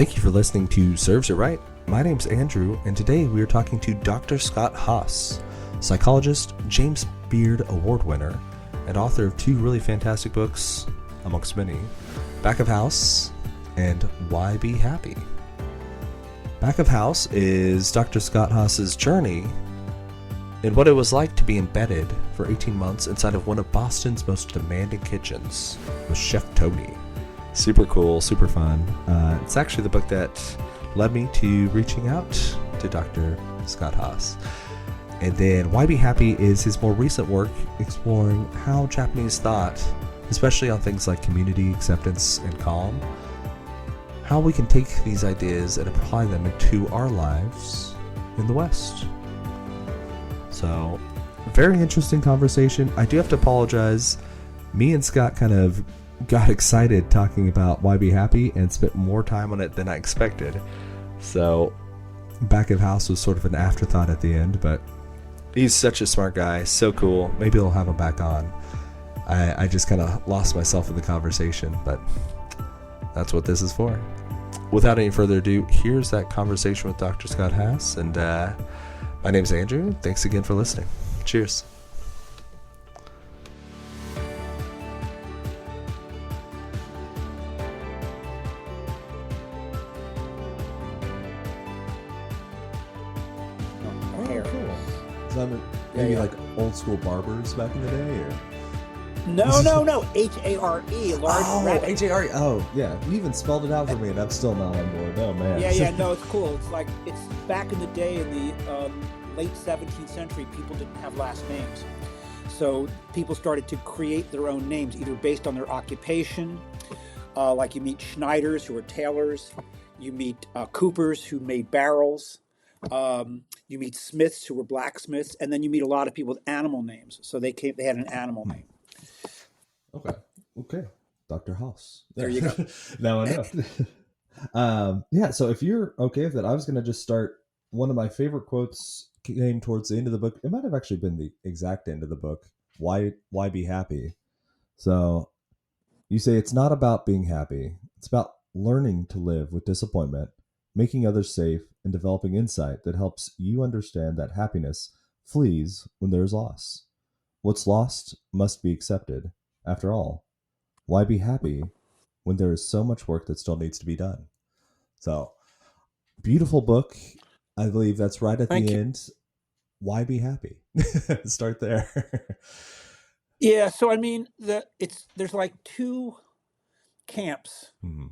Thank you for listening to Serves It Right. My name's Andrew, and today we are talking to Dr. Scott Haas, psychologist, James Beard Award winner, and author of two really fantastic books, amongst many, Back of House and Why Be Happy. Back of House is Dr. Scott Haas's journey in what it was like to be embedded for 18 months inside of one of Boston's most demanding kitchens with Chef Tony. Super cool, super fun. It's actually the book that led me to reaching out to Dr. Scott Haas. And then Why Be Happy is his more recent work exploring how Japanese thought, especially on things like community, acceptance, and calm, how we can take these ideas and apply them into our lives in the West. So, very interesting conversation. I do have to apologize. Me and Scott kind of got excited talking about Why Be Happy and spent more time on it than I expected. So, Back of House was sort of an afterthought at the end, but he's such a smart guy, so cool. Maybe I'll have him back on. I just kind of lost myself in the conversation, but that's what this is for. Without any further ado, here's that conversation with Dr. Scott Haas, and my name's Andrew. Thanks again for listening. Cheers. Maybe like old school barbers back in the day, or no. H-A-R-E, large rabbit. H-A-R-E. Oh, yeah. You even spelled it out for me, and I'm still not on board. Oh man. Yeah. No, it's cool. It's back in the day in the late 17th century. People didn't have last names, so people started to create their own names, either based on their occupation. Like you meet Schneiders, who are tailors. You meet Coopers, who made barrels. You meet Smiths, who were blacksmiths, and then you meet a lot of people with animal names. So they had an animal name. Okay. Dr. House. There you go. Now I know. Yeah, so if you're okay with it, I was going to just start. One of my favorite quotes came towards the end of the book. It might have actually been the exact end of the book. Why be happy? So you say it's not about being happy. It's about learning to live with disappointment, making others safe, and developing insight that helps you understand that happiness flees when there is loss. What's lost must be accepted. After all, why be happy when there is so much work that still needs to be done? So, beautiful book. I believe that's right at the end. Why be happy? Start there. Yeah, so I mean, there's like two camps. Mm-hmm.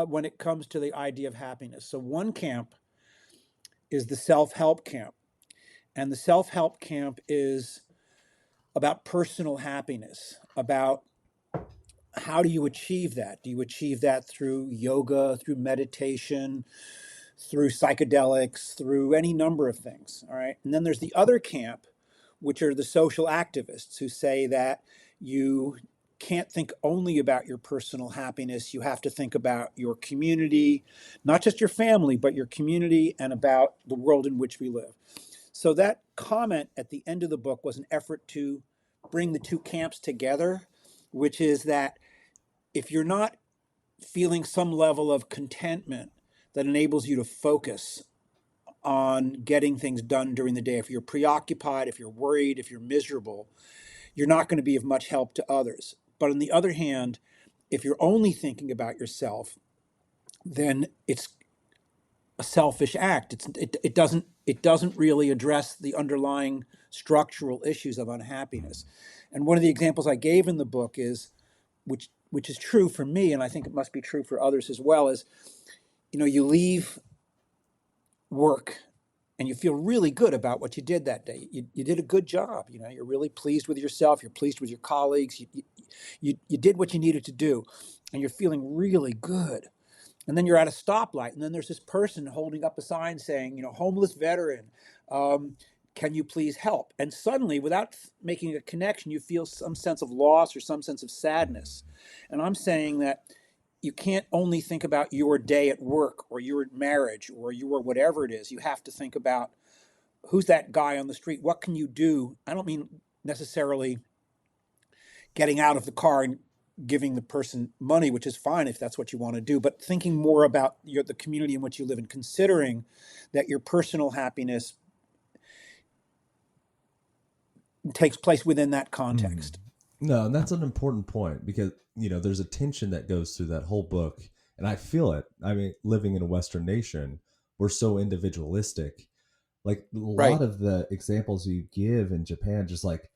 When it comes to the idea of happiness. So one camp is the self-help camp. And the self-help camp is about personal happiness, about how do you achieve that? Do you achieve that through yoga, through meditation, through psychedelics, through any number of things, all right? And then there's the other camp, which are the social activists who say that you can't think only about your personal happiness. You have to think about your community, not just your family, but your community and about the world in which we live. So that comment at the end of the book was an effort to bring the two camps together, which is that if you're not feeling some level of contentment that enables you to focus on getting things done during the day, if you're preoccupied, if you're worried, if you're miserable, you're not going to be of much help to others. But on the other hand, if you're only thinking about yourself, then it's a selfish act. It doesn't really address the underlying structural issues of unhappiness. And one of the examples I gave in the book is, which is true for me, and I think it must be true for others as well, is, you leave work and you feel really good about what you did that day. You did a good job. You're really pleased with yourself. You're pleased with your colleagues. You did what you needed to do, and you're feeling really good. And then you're at a stoplight, and then there's this person holding up a sign saying, homeless veteran, can you please help? And suddenly, without making a connection, you feel some sense of loss or some sense of sadness. And I'm saying that you can't only think about your day at work or your marriage or your whatever it is. You have to think about who's that guy on the street? What can you do? I don't mean necessarily getting out of the car and giving the person money, which is fine if that's what you want to do, but thinking more about the community in which you live and considering that your personal happiness takes place within that Mm. context. No, and that's an important point because, there's a tension that goes through that whole book. And I feel it. I mean, living in a Western nation, we're so individualistic. Like a lot Right, of the examples you give in Japan, just like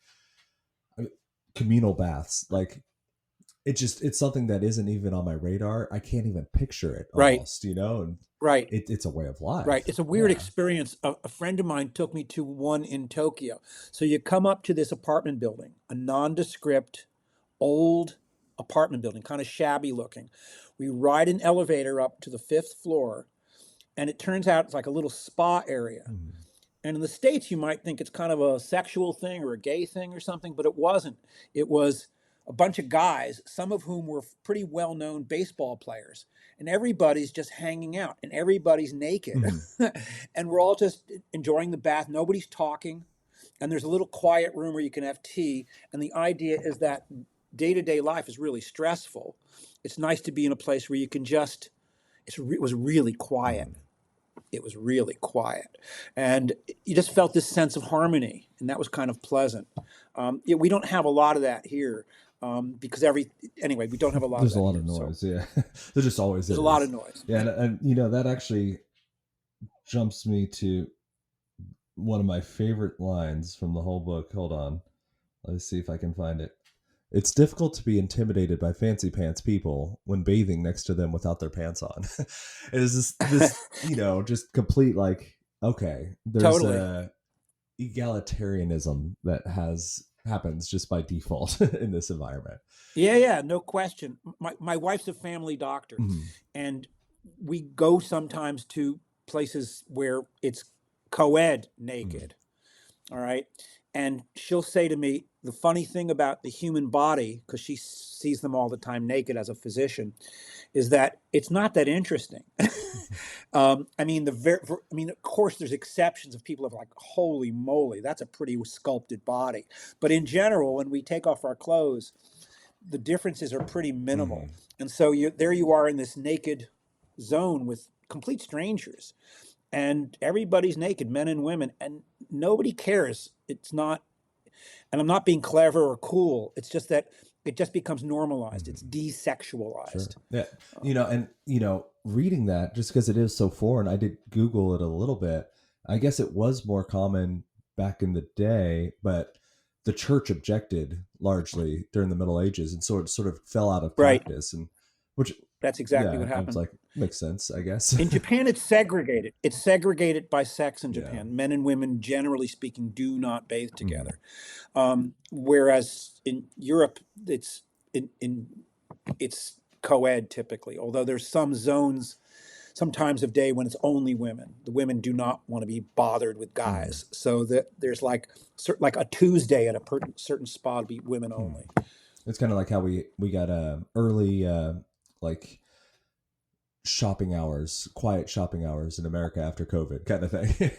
communal baths, like it's something that isn't even on my radar. I can't even picture it right, almost, and right. it's a way of Right. life. It's a weird Yeah. experience. A friend of mine took me to one in Tokyo. So you come up to this apartment building, a nondescript, old apartment building, kind of shabby looking. We ride an elevator up to the fifth floor, and it turns out it's like a little spa area. Mm. And in the States, you might think it's kind of a sexual thing or a gay thing or something, but it wasn't. It was a bunch of guys, some of whom were pretty well known baseball players. And everybody's just hanging out and everybody's naked. Mm. And we're all just enjoying the bath. Nobody's talking. And there's a little quiet room where you can have tea. And the idea is that day to day life is really stressful. It's nice to be in a place where you can just, it was really quiet. Mm. It was really quiet, and you just felt this sense of harmony, and that was kind of pleasant. We don't have a lot of that here, because anyway, we don't have a lot of There's a that lot here, of so noise. Yeah. There just always there's a lot is. of noise. Yeah. And that actually jumps me to one of my favorite lines from the whole book. Hold on. Let's see if I can find it. It's difficult to be intimidated by fancy pants people when bathing next to them without their pants on. It is this, just complete like, okay, there's Totally. a egalitarianism that happens just by default in this environment. Yeah, no question. My wife's a family doctor, Mhm. and we go sometimes to places where it's co-ed Mhm. naked. All right. And she'll say to me, the funny thing about the human body, because she sees them all the time naked as a physician, is that it's not that interesting. I mean, of course, there's exceptions of people of like, holy moly, that's a pretty sculpted body. But in general, when we take off our clothes, the differences are pretty minimal. Mhm. And so there you are in this naked zone with complete strangers, and everybody's naked, men and women, and nobody cares. It's not, and I'm not being clever or cool. It's just that it just becomes normalized. It's Mhm. desexualized. Sure. Yeah. And reading that just because it is so foreign, I did Google it a little bit. I guess it was more common back in the day, but the church objected largely during the Middle Ages, and so it sort of fell out of Right. practice. And which, That's exactly yeah, what I was happened. like, makes sense, I guess. In Japan, it's segregated. It's segregated by sex in Yeah. Japan. Men and women, generally speaking, do not bathe Mhm. together. Whereas in Europe, in it's co-ed typically. Although there's some zones, some times of day when it's only women. The women do not want to be bothered with Mhm. guys, so that there's like a Tuesday at a certain spot to be women Mhm. only. It's kind of like how we got early like shopping hours, quiet shopping hours in America after COVID, kind of thing.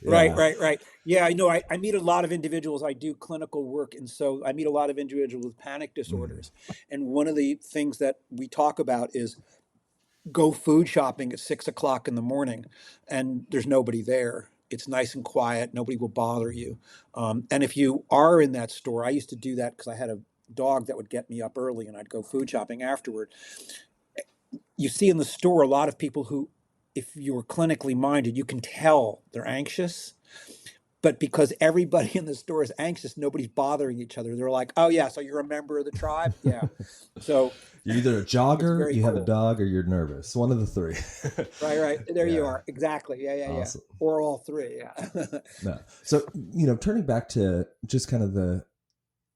Right, Yeah. right, right. Yeah, I know. I meet a lot of individuals. I do clinical work, and so I meet a lot of individuals with panic Mhm. disorders. And one of the things that we talk about is go food shopping at 6 o'clock in the morning, and there's nobody there. It's nice and quiet. Nobody will bother you. And if you are in that store, I used to do that because I had a dog that would get me up early, and I'd go food shopping afterward. You see in the store a lot of people who, if you were clinically minded, you can tell they're anxious, but because everybody in the store is anxious, nobody's bothering each other. They're like, "Oh yeah, so you're a member of the tribe?" Yeah. So You're either a it's jogger, very you have a cool. dog, or you're nervous. One of the three. Right, right. There you Yeah. are. Exactly. Yeah. Awesome. Or all three. Yeah. No. So, turning back to just kind of the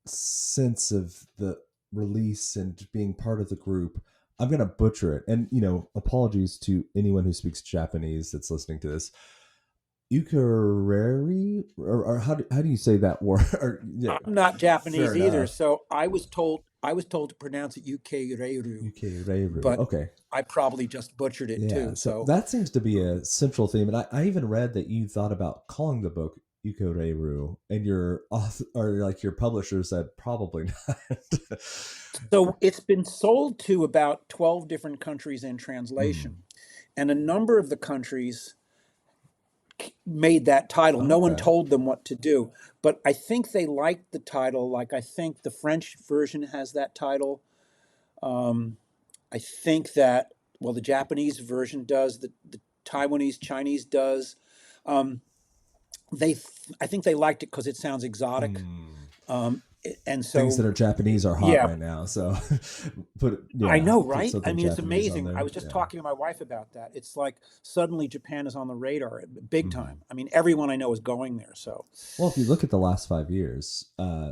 sense of the release and being part of the group, I'm going to butcher it. And, apologies to anyone who speaks Japanese that's listening to this. Ukulele, or how do you say that word? Or, yeah, I'm not fair Japanese either, enough. so I was told to pronounce it Ukereru, Ukulele. but Okay. I probably just butchered it Yeah. too. So So that seems to be a central theme. And I even read that you thought about calling the book Yuko Reiru, and your author, or like your publisher said probably not. So it's been sold to about 12 different countries in translation, Mm, and a number of the countries made that title. No one okay. told them what to do, but I think they liked the title. Like, I think the French version has that title. Um, I think that, well, the Japanese version does, the Taiwanese, Chinese does. Um, I think they liked it because it sounds exotic. Mm. And Things that so, are Japanese are hot yeah, right now. So I know, put right? I something mean, it's Japanese on amazing. I there. was just Yeah. talking to my wife about that. It's like suddenly Japan is on the radar big Mm. time. I mean, everyone I know is going there. So, Well, if you look at the last 5 years,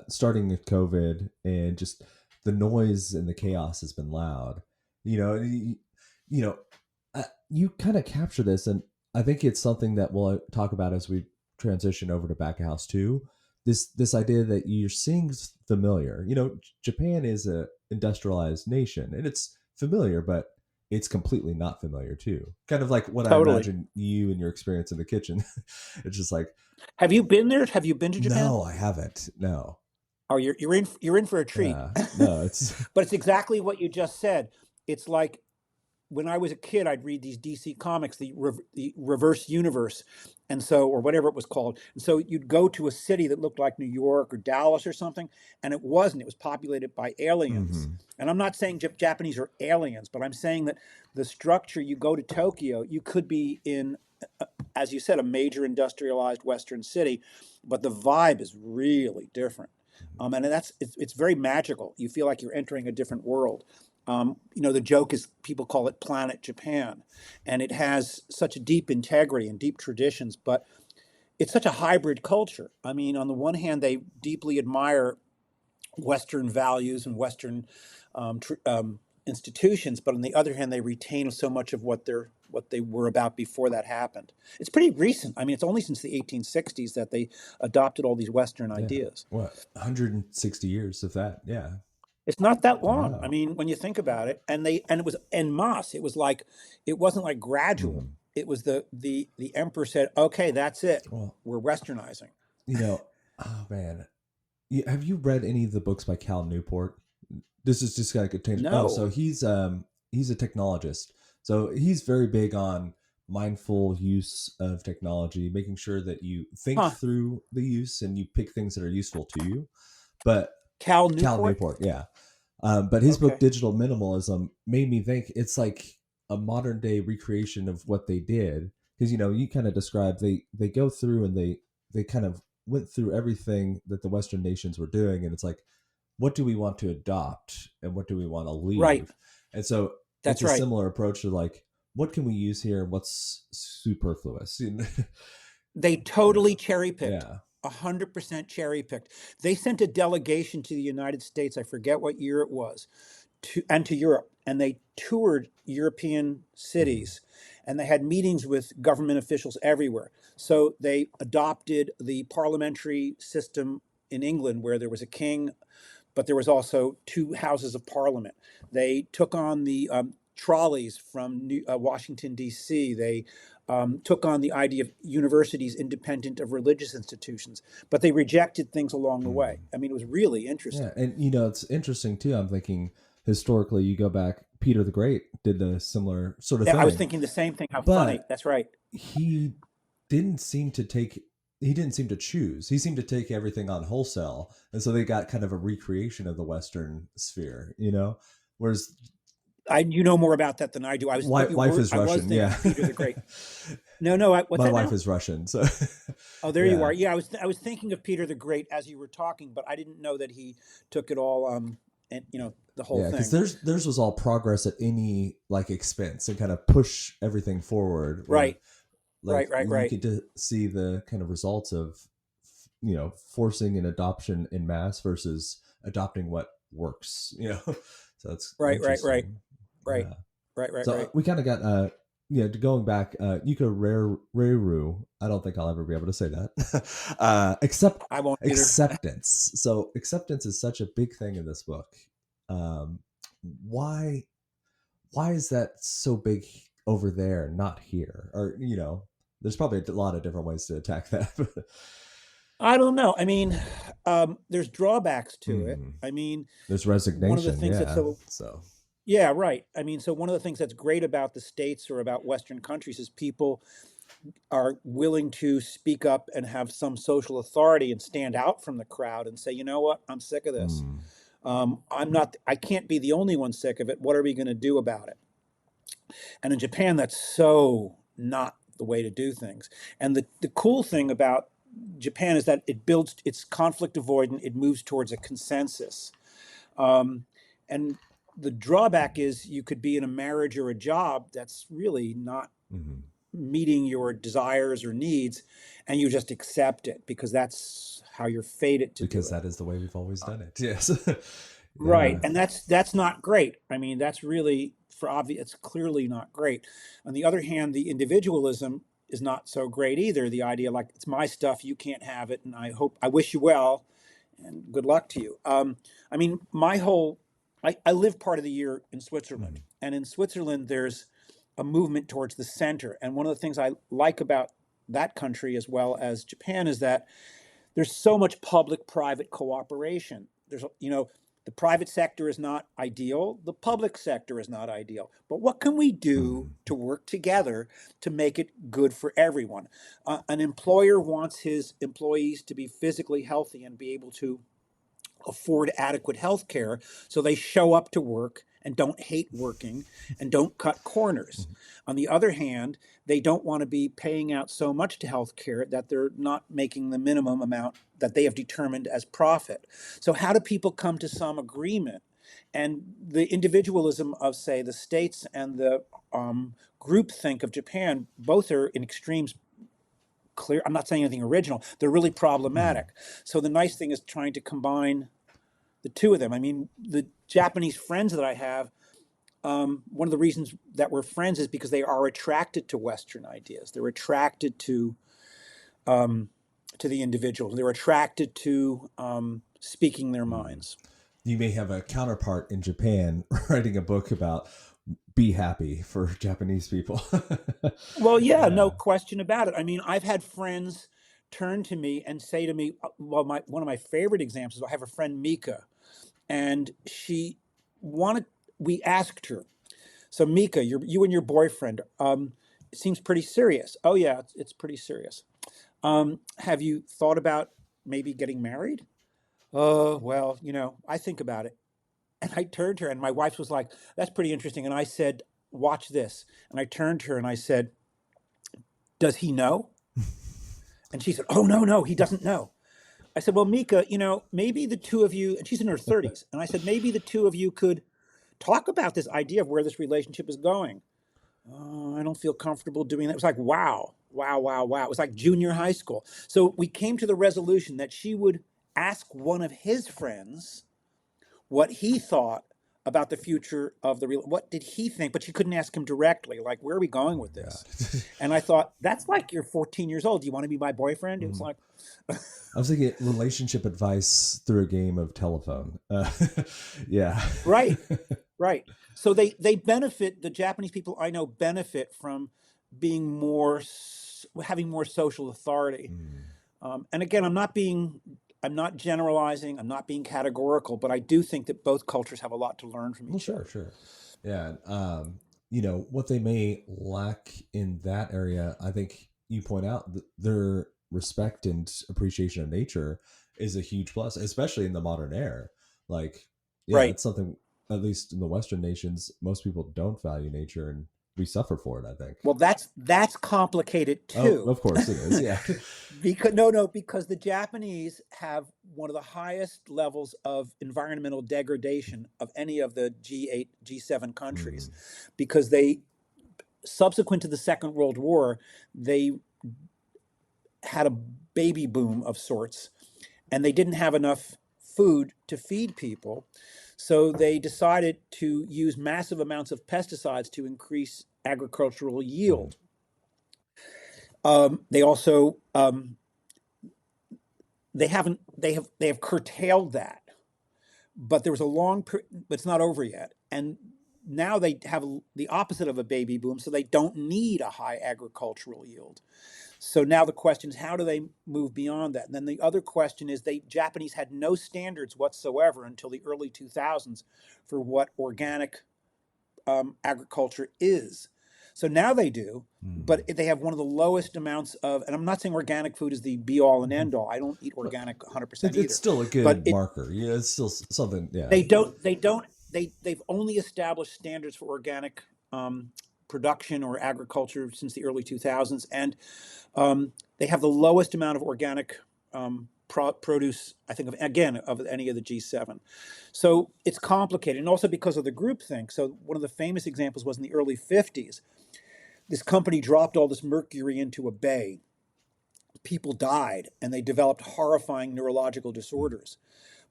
starting with COVID and just the noise and the chaos has been loud. You know, you know, you kind of capture this, and I think it's something that we'll talk about as we transition over to Back of House 2. This idea that you're seeing familiar. You know, Japan is a industrialized nation, and it's familiar, but it's completely not familiar too. Kind of like what I totally. imagine you and your experience in the kitchen. It's just like, Have you been there? Have you been to Japan? no, I haven't. No. Oh, you're in for a treat. Yeah. No, it's But it's exactly what you just said. It's like when I was a kid, I'd read these DC comics, the Reverse Universe, and so, or whatever it was called. And so you'd go to a city that looked like New York or Dallas or something, and it wasn't. It was populated by aliens. mhm. And I'm not saying Japanese are aliens, but I'm saying that the structure, you go to Tokyo, you could be in, as you said, a major industrialized Western city, but the vibe is really different. And it's very magical. You feel like you're entering a different world. The joke is people call it Planet Japan, and it has such a deep integrity and deep traditions, but it's such a hybrid culture. I mean, on the one hand, they deeply admire Western values and Western institutions, but on the other hand, they retain so much of what they were about before that happened. It's pretty recent. I mean, it's only since the 1860s that they adopted all these Western Yeah. ideas. What? 160 years of that. Yeah. It's not that long. I No. mean, when you think about it, and it was en masse. It was like, it wasn't like gradual. Mhm. It was the emperor said, "Okay, that's it. Well, We're Westernizing." you know, oh man, have you read any of the books by Cal Newport? This is just like a tangent. Oh, so No, he's a technologist. So he's very big on mindful use of technology, making sure that you think huh? through the use and you pick things that are useful to you. But Cal Cal Newport. Newport, yeah. But his book Okay, Digital Minimalism made me think it's like a modern day recreation of what they did, because you kind of described they go through and they kind of went through everything that the Western nations were doing, and it's like, what do we want to adopt and what do we want to right. leave? And so it's That's a right. similar approach to like, what can we use here and what's superfluous? They Yeah, totally cherry picked. yeah. 100% cherry picked. They sent a delegation to the United States. I forget what year it was, to Europe, and they toured European Mhm. cities, and they had meetings with government officials everywhere. So they adopted the parliamentary system in England, where there was a king, but there was also two houses of parliament. They took on the trolleys from Washington, D.C. They took on the idea of universities independent of religious institutions, but they rejected things along the way. Mhm. I mean, it was really Yeah, interesting. and it's interesting too. I'm thinking historically, you go back, Peter the Great did a similar sort of Yeah, I was thing, thinking the same thing. How funny. but That's right. he didn't seem to take he didn't seem to choose. He seemed to take everything on wholesale, and so they got kind of a recreation of the Western sphere. Whereas You know more about that than I do. I was, but you wife were, is I was Russian, thinking yeah. of Peter the Great. No, no. What's My that wife now? is Russian, so Oh, there you yeah. are. Yeah, I was thinking of Peter the Great as you were talking, but I didn't know that he took it all. And the whole Yeah, because thing. theirs was all progress at any like expense and kind of push everything forward. Where Right, like right, right, you right, get to see the kind of results of forcing an adoption in mass versus adopting what works. So it's right, right, right, interesting. right, Yeah. right, right, So right. we kind of got going back, Yuka Reru. I don't think I'll ever be able to say that. Accept I won't either. acceptance. So acceptance is such a big thing in this book. um why why is that so big over there, not here? Or there's probably a lot of different ways to attack that. I don't know. I mean, there's drawbacks to it. Hmm. I mean, There's one of the resignation, things that's yeah. so So, yeah, right. I mean, so one of the things that's great about the States or about Western countries is people are willing to speak up and have some social authority and stand out from the crowd and say, you know what, I'm sick of this. mm, I can't be the only one sick of it. What are we going to do about it? And in Japan, that's so not the way to do things. And the cool thing about Japan is that it's conflict avoidant, it moves towards a consensus. Um, and the drawback is you could be in a marriage or a job that's really not mhm. meeting your desires or needs, and you just accept it because that's how you're fated to do Because it. that is the way we've always Uh, done it. Yes. right, Yeah. and that's not great. I mean, that's really for obvious. It's clearly not great. On the other hand, the individualism is not so great either. The idea like it's my stuff, you can't have it, and I wish you well, and good luck to you. I mean, I live part of the year in Switzerland, Mhm. and in Switzerland, there's a movement towards the center. And one of the things I like about that country as well as Japan is that there's so much public-private cooperation. The private sector is not ideal, the public sector is not ideal. But what can we do Mhm. to work together to make it good for everyone? An employer wants his employees to be physically healthy and be able to afford adequate health care, so they show up to work and don't hate working and don't cut corners. Mhm. On the other hand, they don't want to be paying out so much to health care that they're not making the minimum amount that they have determined as profit. So, how do people come to some agreement? And the individualism of, say, the States and the groupthink of Japan, both are in extremes clear. I'm not saying anything original. They're really Mhm. problematic. So the nice thing is trying to combine the two of them. I mean, the Japanese friends that I have, one of the reasons that we're friends is because they are attracted to Western ideas. They're attracted um, to the individual. They're attracted to speaking their Mm. minds. You may have a counterpart in Japan writing a book about be happy for Japanese people. Well, yeah, no Yeah. question about it. I mean, I've had friends turn to me and say to me, well, one of my favorite examples, I have a friend, Mika, and she wanted, we asked her, so Mika, you and your boyfriend, it seems pretty serious. Oh yeah, it's pretty serious. Have you thought about maybe getting married? Oh, well, I think about it. And I turned to her and my wife was like, that's pretty interesting. And I said, watch this. And I turned to her and I said, does he know? And she said, oh, no, no, he doesn't know. I said, well, Mika, maybe the two of you, and she's in her 30s. And I said, maybe the two of you could talk about this idea of where this relationship is going. Oh, I don't feel comfortable doing that. It was like, wow, wow, wow, wow. It was like junior high school. So we came to the resolution that she would ask one of his friends what he thought about the future of what did he think, but she couldn't ask him directly, like, where are we going Oh with my this? God. And I thought, that's like you're 14 years old. Do you want to be my boyfriend? It was Mhm. like, I was thinking relationship advice through a game of telephone. Yeah. right, right. So they benefit, the Japanese people I know benefit from being having more social authority. Mm. And again, I'm not generalizing, I'm not being categorical, but I do think that both cultures have a lot to learn from Well, each sure, other. sure. Yeah. What they may lack in that area, I think you point out their respect and appreciation of nature is a huge plus, especially in the modern era. Like, yeah, Right. it's something, at least in the Western nations, most people don't value nature and we suffer for it, I think. Well, that's complicated Oh, too. of course it is. Yeah. Because no, because the Japanese have one of the highest levels of environmental degradation of any of the G8, G7 countries, Mm. because they subsequent to the Second World War, they had a baby boom of sorts and they didn't have enough food to feed people. So they decided to use massive amounts of pesticides to increase agricultural Mm. yield. They also they have curtailed that, but there was a long but it's not over yet. And now they have the opposite of a baby boom, so they don't need a high agricultural yield. So now the question is, how do they move beyond that? And then the other question is, Japanese had no standards whatsoever until the early 2000s for what organic agriculture is. So now they do, but they have one of the lowest amounts of, and I'm not saying organic food is the be all and end all. I don't eat organic 100% either. It's still a good marker. It's still something. Yeah. They've only established standards for organic production or agriculture since the early 2000s, and they have the lowest amount of organic produce, I think, of any of the G7. So it's complicated, and also because of the groupthink. So one of the famous examples was in the early 50s. This company dropped all this mercury into a bay. People died, and they developed horrifying neurological disorders.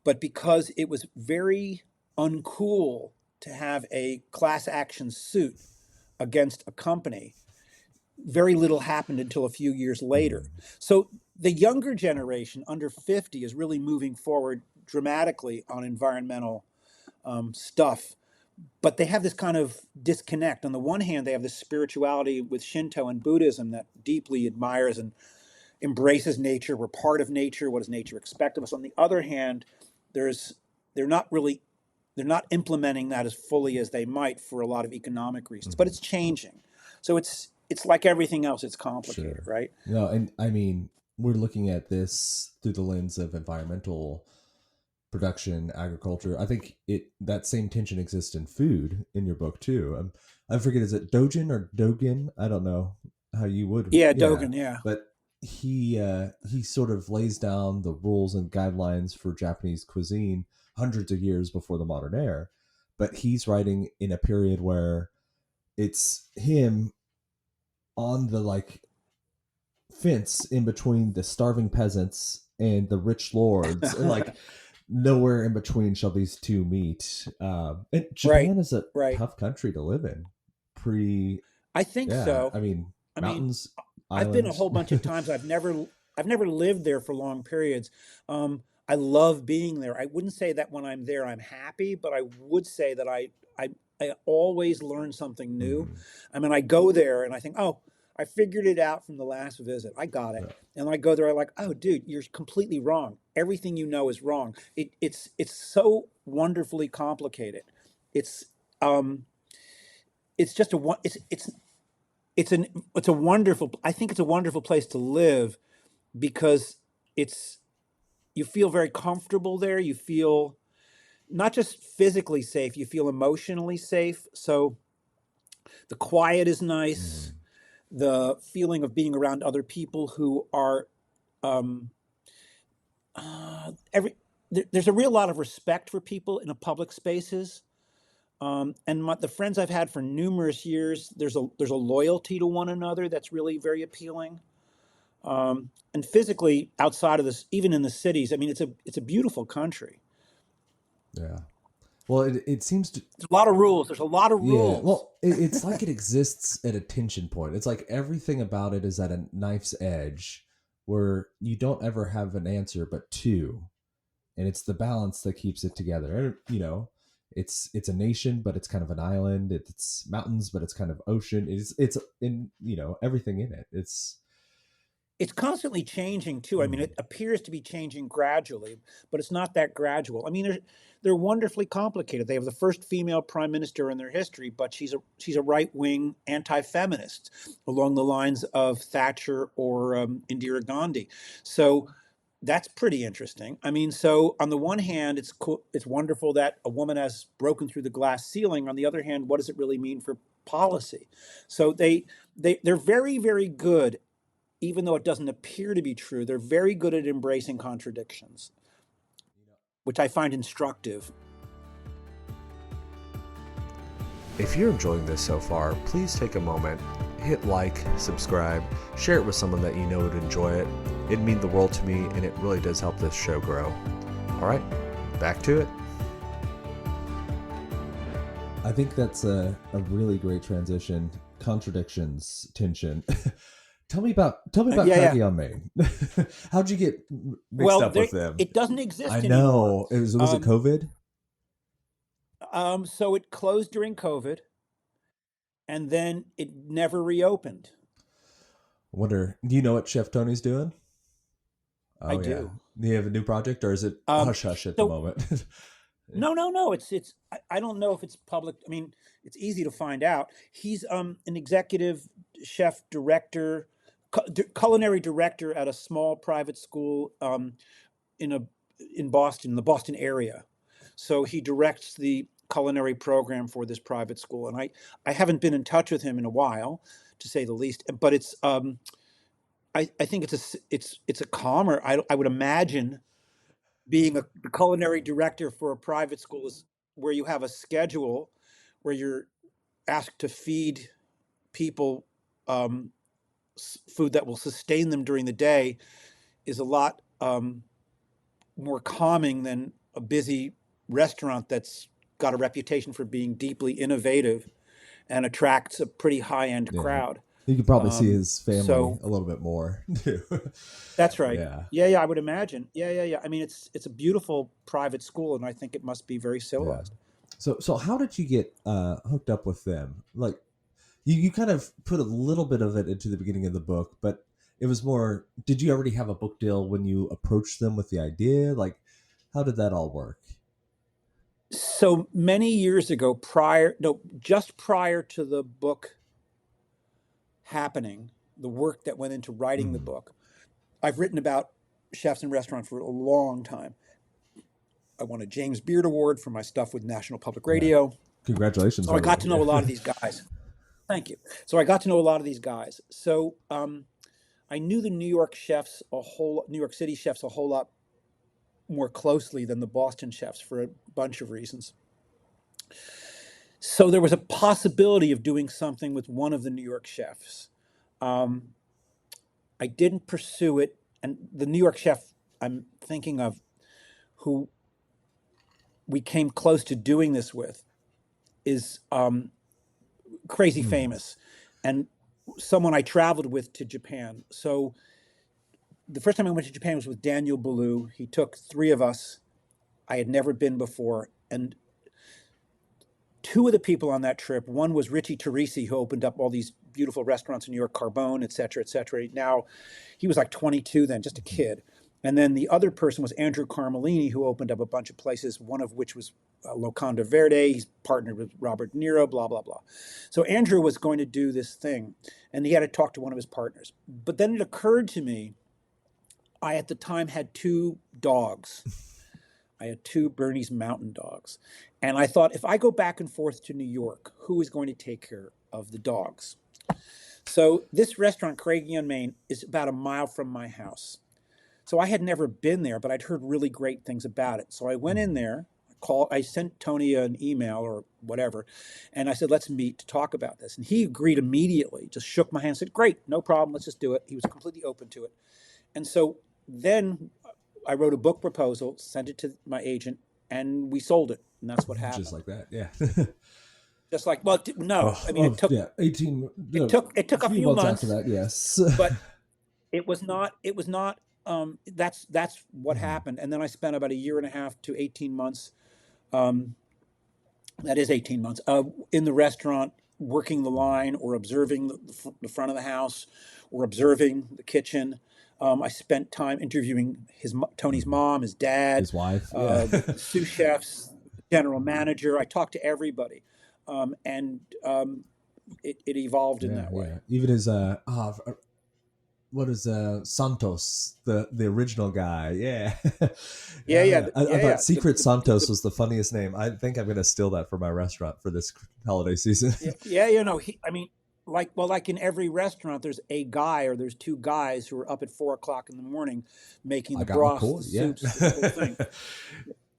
But because it was very uncool to have a class action suit against a company, very little happened until a few years later. So the younger generation, under 50, is really moving forward dramatically on environmental stuff. But they have this kind of disconnect. On the one hand, they have this spirituality with Shinto and Buddhism that deeply admires and embraces nature. We're part of nature. What does nature expect of us? On the other hand, they're not implementing that as fully as they might for a lot of economic reasons. But it's changing. So it's like everything else. It's complicated, Sure. right? No, and I mean, we're looking at this through the lens of environmental production, agriculture. I think that same tension exists in food in your book too. I forget, is it Dogen or Dogen? I don't know how you would. Yeah, Dogen. Yeah. But he sort of lays down the rules and guidelines for Japanese cuisine hundreds of years before the modern era. But he's writing in a period where it's him on the fence in between the starving peasants and the rich lords, and nowhere in between shall these two meet. And Japan is a tough country to live in. I think so. I mean, mountains. I've been a whole bunch of times. I've never lived there for long periods. I love being there. I wouldn't say that when I'm there I'm happy, but I would say that I always learn something new. I mean, I go there and I think, oh, I figured it out from the last visit. I got it. And I go there, I'm like, oh, dude, you're completely wrong. Everything you know is wrong. It's so wonderfully complicated. It's just it's a wonderful. I think it's a wonderful place to live because you feel very comfortable there. You feel not just physically safe, you feel emotionally safe. So the quiet is nice. The feeling of being around other people who are there's a real lot of respect for people in the public spaces. And the friends I've had for numerous years, there's a loyalty to one another that's really very appealing. And physically, outside of this, even in the cities, I mean, it's a beautiful country. Yeah. Well, it seems to. There's a lot of rules. There's a lot of rules. Yeah. Well, it's like it exists at a tension point. It's like everything about it is at a knife's edge, where you don't ever have an answer but two, and it's the balance that keeps it together. And, it's a nation, but it's kind of an island. It's mountains, but it's kind of ocean. It's in everything in it. It's constantly changing too. I mean, it appears to be changing gradually, but it's not that gradual. I mean, they're wonderfully complicated. They have the first female prime minister in their history, but she's a right-wing anti-feminist along the lines of Thatcher or Indira Gandhi. So that's pretty interesting. I mean, so on the one hand, it's cool, it's wonderful that a woman has broken through the glass ceiling. On the other hand, what does it really mean for policy? So they're very, very good. Even though it doesn't appear to be true, they're very good at embracing contradictions, which I find instructive. If you're enjoying this so far, please take a moment, hit like, subscribe, share it with someone that you know would enjoy it. It'd mean the world to me, and it really does help this show grow. All right, back to it. I think that's a really great transition. Contradictions, tension. Tell me about Craggy on Main. How'd you get mixed up with them? It doesn't exist I anymore. know. Was it COVID? So it closed during COVID, and then it never reopened. Wonder, do you know what Chef Tony's doing? I Oh yeah. do. Do you have a new project, or is it Um, hush hush at the so moment? no, no, no. It's. I don't know if it's public. I mean, it's easy to find out. He's an executive chef director, culinary director at a small private school in a in Boston, the Boston area. So he directs the culinary program for this private school, and I haven't been in touch with him in a while, to say the least. But it's I think it's a calmer. I would imagine being a culinary director for a private school is where you have a schedule where you're asked to feed people um, food that will sustain them during the day is a lot more calming than a busy restaurant that's got a reputation for being deeply innovative and attracts a pretty high end Yeah. crowd. You could probably see his family So a little bit more too. that's right. Yeah. Yeah, yeah, I would imagine. Yeah, yeah, yeah. I mean, it's a beautiful private school, and I think it must be very Yeah. civilized. So how did you get hooked up with them? Like you kind of put a little bit of it into the beginning of the book, but it was more, did you already have a book deal when you approached them with the idea? Like how did that all work? So many years ago, just prior to the book happening, the work that went into writing the Mm. book, I've written about chefs and restaurants for a long time. I won a James Beard Award for my stuff with National Public Yeah. Radio. Congratulations, So I by the got way. to know a lot Yeah. of these guys. Thank you. So I got to know a lot of these guys. So I knew the New York City chefs a whole lot more closely than the Boston chefs for a bunch of reasons. So there was a possibility of doing something with one of the New York chefs. Um, I didn't pursue it, and the New York chef I'm thinking of, who we came close to doing this with, is crazy Mm. famous, and someone I traveled with to Japan. So the first time I went to Japan was with Daniel Boulou. He took three of us. I had never been before, and two of the people on that trip, one was Richie Teresi, who opened up all these beautiful restaurants in New York, Carbone, et cetera, et cetera. Now, he was like 22 then, just a kid. And then the other person was Andrew Carmelini, who opened up a bunch of places, one of which was Locanda Verde. He's partnered with Robert De Niro, blah, blah, blah. So Andrew was going to do this thing, and he had to talk to one of his partners. But then it occurred to me, I at the time had two dogs. I had two Bernese Mountain Dogs. And I thought, if I go back and forth to New York, who is going to take care of the dogs? So this restaurant, Craigie on Main, is about a mile from my house. So I had never been there, but I'd heard really great things about it. So I went in Mm. there, I sent Tony an email or whatever, and I said, let's meet to talk about this. And he agreed immediately, just shook my hand, said, great, no problem, let's just do it. He was completely open to it. And so then I wrote a book proposal, sent it to my agent, and we sold it. And that's what Just happened. like that. Yeah. Just like, well, no, Oh, I mean, oh yeah. 18, a it took a few few months after months, that. Yes. but it was not, that's what Mm. happened. And then I spent about a year and a half to 18 months. Um, that is 18 months in the restaurant, working the line or observing the front of the house or observing the kitchen. I spent time interviewing Tony's Mm. mom, his dad, His wife. Yeah. the sous chefs, general manager. I talked to everybody, and it evolved in Yeah. that way. Yeah. Even his what is Santos, the original guy? Yeah. Yeah, Yeah, yeah, yeah. I yeah, thought yeah. Secret Santos was the funniest name. I think I'm gonna steal that for my restaurant for this holiday season. Yeah, yeah, I mean, like in every restaurant, there's a guy or there's two guys who are up at 4 o'clock in the morning making I the got broths, the McCoy. Yeah. soups, the whole thing.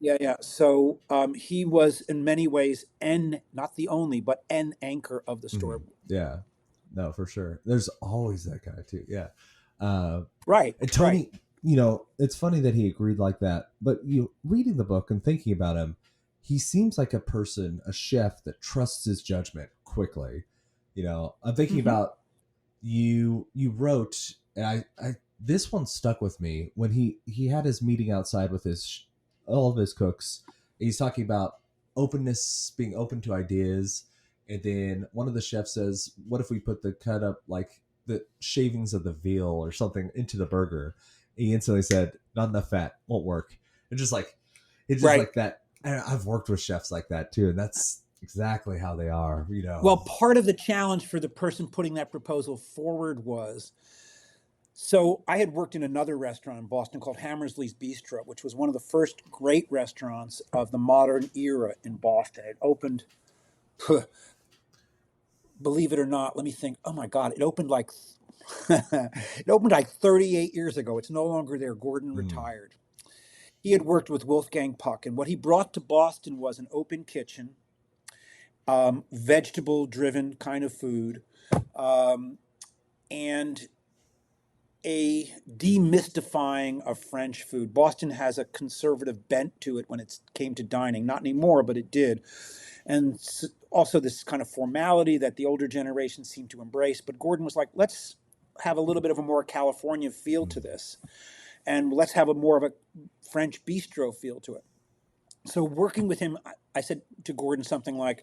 Yeah, yeah. So he was in many ways not the only, but an anchor of the Mhm. story. Yeah. No, for sure. There's always that guy too. Yeah. Uh, Right, and right. Tony, it's funny that he agreed like that, but reading the book and thinking about him, he seems like a person, a chef that trusts his judgment quickly. I'm thinking Hmm. about you wrote, and I this one stuck with me when he had his meeting outside with all of his cooks. He's talking about openness, being open to ideas. And then one of the chefs says, "What if we put the cut up like the shavings of the veal or something into the burger?" He instantly said, "Not enough fat, won't work." And just like it's just Right. like that. And I've worked with chefs like that too, and that's exactly how they are. Well, part of the challenge for the person putting that proposal forward was, so I had worked in another restaurant in Boston called Hammersley's Bistro, which was one of the first great restaurants of the modern era in Boston. It opened, believe it or not, let me think. Oh my God, it opened like it opened like 38 years ago. It's no longer there. Gordon Mm. retired. He had worked with Wolfgang Puck, and what he brought to Boston was an open kitchen, vegetable-driven kind of food, um, and a demystifying of French food. Boston has a conservative bent to it when it came to dining. Not anymore, but it did. And also this kind of formality that the older generation seemed to embrace. But Gordon was like, let's have a little bit of a more California feel to this. And let's have a more of a French bistro feel to it. So working with him, I said to Gordon something like,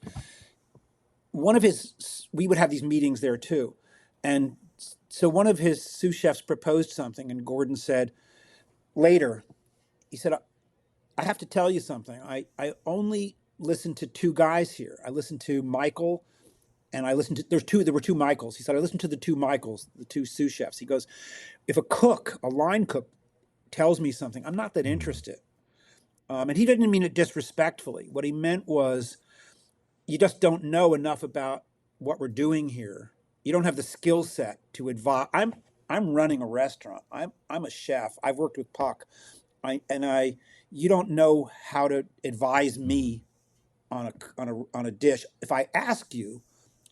we would have these meetings there too. And so one of his sous chefs proposed something, and Gordon said later, he said, I have to tell you something. I only listen to two guys here. I listen to Michael, and there were two Michaels. He said, I listened to the two Michaels, the two sous chefs. He goes, if a line cook tells me something, I'm not that Mm. interested. And he didn't mean it disrespectfully. What he meant was, you just don't know enough about what we're doing here. You don't have the skill set to advise. I'm running a restaurant. I'm a chef. I've worked with Puck. You don't know how to advise Mm. me on a dish. If I ask you,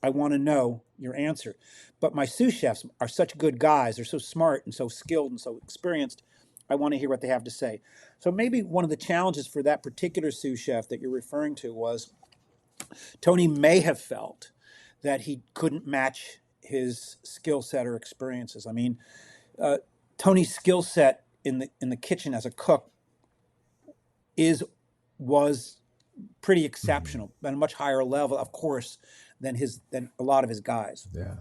I want to know your answer. But my sous chefs are such good guys. They're so smart and so skilled and so experienced. I want to hear what they have to say. So maybe one of the challenges for that particular sous chef that you're referring to was Tony may have felt that he couldn't match his skill set or experiences. I mean, uh, Tony's skill set in the kitchen as a cook is was pretty Mm. exceptional, at a much higher level, of course, than a lot of his guys. Yeah.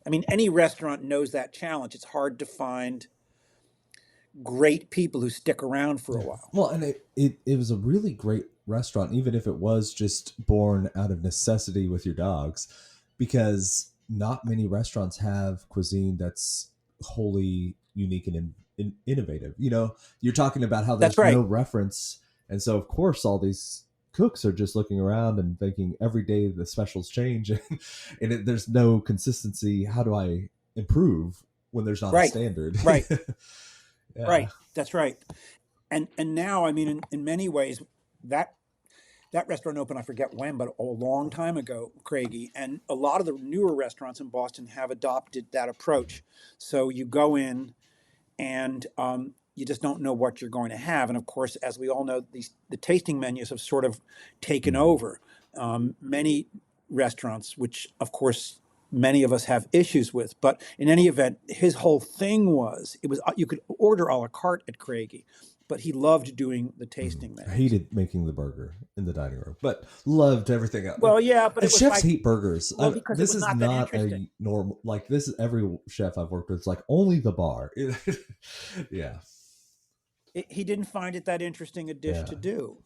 I mean, any restaurant knows that challenge. It's hard to find great people who stick around for a Yeah. while. Well, and it was a really great restaurant, even if it was just born out of necessity with your dogs, because not many restaurants have cuisine that's wholly unique and innovative. You're talking about how That's there's no right. reference. And so, of course, all these cooks are just looking around and thinking every day the specials change and there's no consistency. How do I improve when there's not a Right. standard? Right. Yeah. Right. That's right. And now, I mean, in many ways, that that restaurant opened, I forget when, but a long time ago, Craigie. And a lot of the newer restaurants in Boston have adopted that approach. So you go in and you just don't know what you're going to have. And of course, as we all know, the tasting menus have sort of taken Mm. over many restaurants, which of course many of us have issues with. But in any event, his whole thing was it was you could order a la carte at Craigie, but he loved doing the tasting I menus. hated making the burger in the dining room, but loved everything else. Well, yeah, but And it was chefs like, hate burgers. well, because it This was is not that not interesting. a normal, like, this is every chef I've worked with. It's like only the bar. Yeah. He didn't find it that interesting a dish Yeah. to do.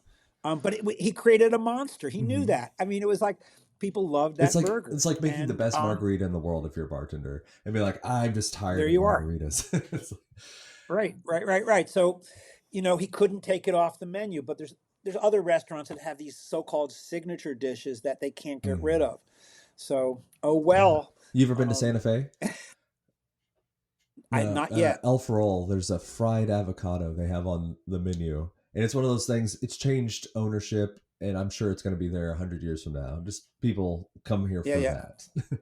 But he created a monster. He knew Hmm. that. I mean, it was like people loved It's that like burger. it's like making the And best margarita in the world if you're a bartender and be like, I'm just tired there of you are. margaritas. It's like, Right, right, right, right. So, he couldn't take it off the menu, but there's other restaurants that have these so-called signature dishes that they can't get rid mm, of. So, oh yeah. well. You ever been to Um, Santa Fe? I No, not yet. El Farol. There's a fried avocado they have on the menu, and it's one of those things. It's changed ownership, and I'm sure it's going to be there 100 years from now. Just people come here Yeah, for yeah. that.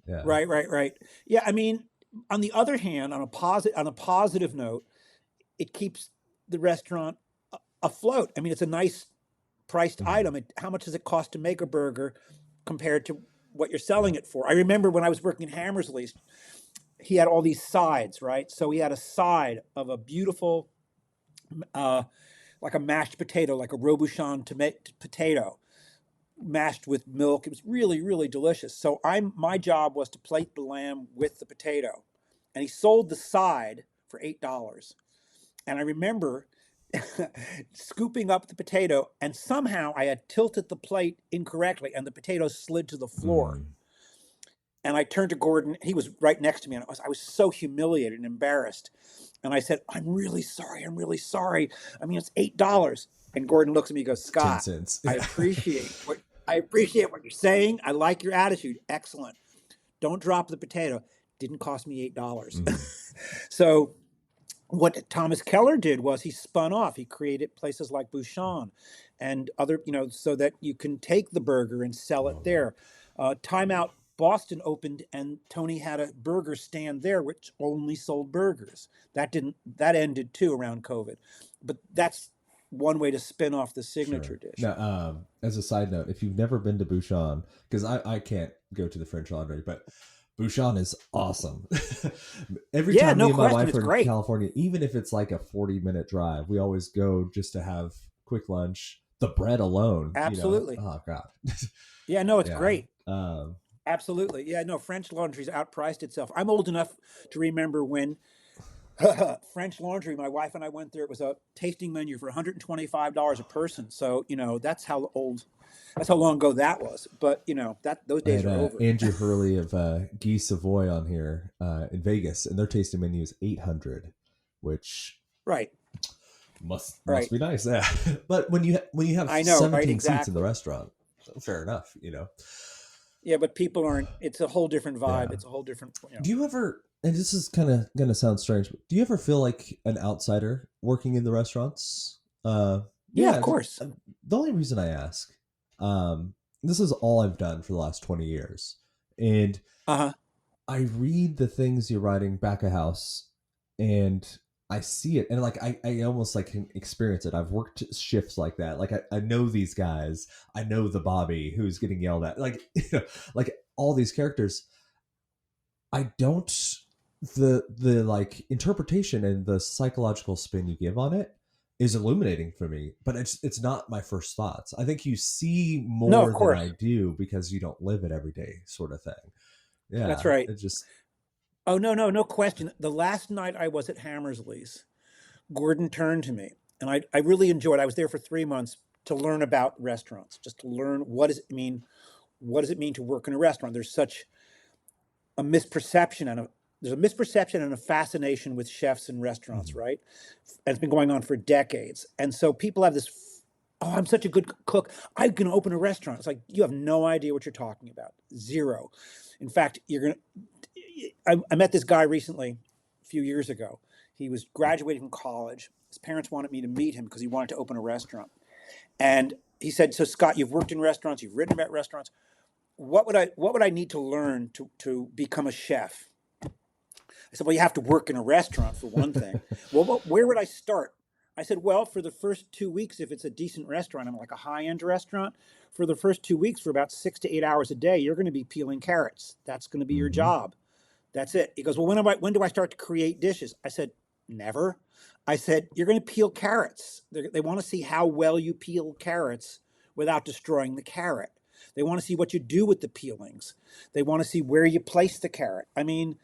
Yeah. Right, right, right. Yeah, I mean, on the other hand, on a positive note, it keeps the restaurant afloat. I mean, it's a nice priced Mhm. item. How much does it cost to make a burger compared to what you're selling Yeah. it for? I remember when I was working in Hammersley's, he had all these sides, right? So he had a side of a beautiful, uh, like a mashed potato, like a Robuchon potato. mashed with milk. It was really, really delicious. So my job was to plate the lamb with the potato, and he sold the side for $8. And I remember scooping up the potato, and somehow I had tilted the plate incorrectly, and the potato slid to the floor. Mm. And I turned to Gordon. He was right next to me, and I was so humiliated and embarrassed. And I said, "I'm really sorry. I'm really sorry. I mean, it's $8." And Gordon looks at me and goes, 10 "Scott, cents. I appreciate what you're saying. I like your attitude. Excellent. Don't drop the potato. Didn't cost me $8." Mhm. So what Thomas Keller did was he spun off. He created places like Bouchon and other, so that you can take the burger and sell it there. Time Out Boston opened, and Tony had a burger stand there, which only sold burgers. That ended too around COVID. But that's one way to spin off the signature Sure. dish. Now, as a side note, if you've never been to Bouchon, because I can't go to the French Laundry, but Bouchon is awesome. Every Yeah, time me no and my question. wife It's are in great. California, even if it's like a 40-minute drive, we always go just to have quick lunch. The bread alone, Absolutely. oh God. Yeah, no, it's Yeah. great. Absolutely. Yeah, no, French Laundry's outpriced itself. I'm old enough to remember when French Laundry, my wife and I went there. It was a tasting menu for $125 a person. So, that's how long ago that was. But, those I days had are over. Andrew Hurley of Guy Savoy on here in Vegas, and their tasting menu is 800, which Right. must Right. be nice. Yeah. But when you have I know, right? 17 seats in the Exactly. restaurant, fair enough. Yeah, but people aren't, it's a whole different vibe. Yeah. It's a whole different. Do you ever, and this is kind of going to sound strange, but do you ever feel like an outsider working in the restaurants? Yeah, of Yeah. course. The only reason I ask, this is all I've done for the last 20 years. And Uh huh. I read the things you're writing back of house, and I see it, and like I almost like can experience it. I've worked shifts like that. Like I know these guys. I know the Bobby who's getting yelled at. Like like all these characters. I don't the like interpretation and the psychological spin you give on it is illuminating for me, but it's not my first thoughts. I think you see No, of more than I course. do because you don't live it every day, sort of thing. That's Yeah, right. it just Oh, no, no, no question. The last night I was at Hammersley's, Gordon turned to me, and I really enjoyed. I was there for 3 months to learn about restaurants, just to learn what does it mean. What does it mean to work in a restaurant? There's such a misperception and a fascination with chefs and restaurants, mhm. right? And it's been going on for decades. And so people have this, oh, I'm such a good cook. I can open a restaurant. It's like you have no idea what you're talking about. Zero. In fact, I met this guy recently, a few years ago. He was graduating from college. His parents wanted me to meet him because he wanted to open a restaurant. And he said, "So Scott, you've worked in restaurants, you've written about restaurants. What would I need to learn to become a chef?" I said, "Well, you have to work in a restaurant for one thing." "Well, where would I start?" I said, "Well, for the first 2 weeks, if it's a decent restaurant, I'm like a high-end restaurant, for the first 2 weeks, for about 6 to 8 hours a day, you're going to be peeling carrots. That's going to be your Mhm. job. That's it." He goes, "Well, when do I start to create dishes?" I said, "Never." I said, "You're going to peel carrots. They want to see how well you peel carrots without destroying the carrot. They want to see what you do with the peelings. They want to see where you place the carrot. I mean,